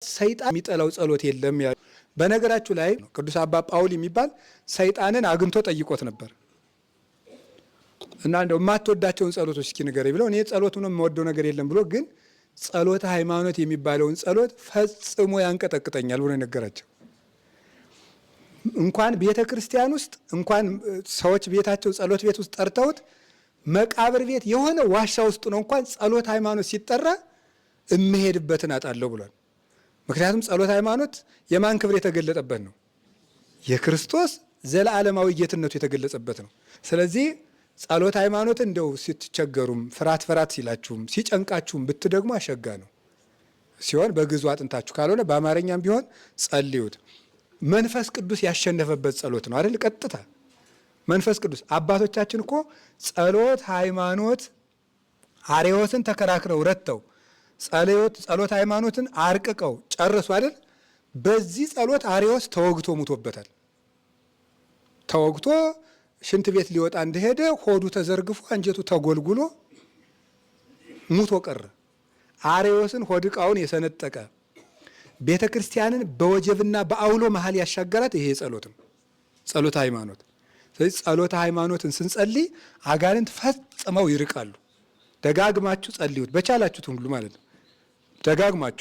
ሰይጣን የሚጠላው ጸሎት የለም ያሉ። በነገራችሁ ላይ ቅዱስ አባ ጳውሊ የሚባል ሰይጣንን አግኝቶ ጠይቆት ነበር እና እንደው የማትወዳቸውን ጸሎቶች እስኪ ንገረኝ ብለው፣ እኔ ጸሎቱን የምወደው ነገር የለም ብሎ፣ ግን ጸሎተ ሃይማኖት የሚባለውን ጸሎት ፈጽሞ ያንቀጠቅጠኛል ብሎ ነገራቸው። እንኳን ቤተ ክርስቲያን ውስጥ እንኳን ሰዎች ቤታቸው ጸሎት ቤት ውስጥ ጠርተውት መቃብር ቤት የሆነ ዋሻ ውስጥ ነው እንኳን ጸሎት ሃይማኖት ሲጠራ እምሄድበትን አጣለሁ ብሏል። ምክንያቱም ጸሎት ሃይማኖት የማን ክብር የተገለጠበት ነው? የክርስቶስ ዘለዓለማዊ ጌትነቱ የተገለጸበት ነው። ስለዚህ ጸሎት ሃይማኖት እንደው ስትቸገሩም ፍራት ሲላችሁም ሲጨንቃችሁም ብትደግሙ አሸጋ ነው ሲሆን በግዙ አጥንታችሁ ካልሆነ በአማርኛም ቢሆን ጸልዩት። መንፈስ ቅዱስ ያሸነፈበት ጸሎት ነው አይደል? ቀጥታ መንፈስ ቅዱስ አባቶቻችን እኮ ጸሎት ሃይማኖት አርዮስን ተከራክረው ረተው ጸሎት ሃይማኖትን አርቅቀው ጨርሱ አይደል? በዚህ ጸሎት አርዮስ ተወግቶ ሙቶበታል። ተወግቶ ሽንት ቤት ሊወጣ እንደሄደ ሆዱ ተዘርግፎ አንጀቱ ተጎልጉሎ ሙቶ ቀረ። አርዮስን ሆድ ዕቃውን የሰነጠቀ ቤተ ክርስቲያንን በወጀብና በአውሎ መሀል ያሻገራት ይሄ ጸሎት ነው፣ ጸሎት ሃይማኖት። ስለዚህ ጸሎት ሃይማኖትን ስንጸልይ አጋንንት ፈጽመው ይርቃሉ። ደጋግማችሁ ጸልዩት፣ በቻላችሁት ሁሉ ማለት ነው። ደጋግማችሁ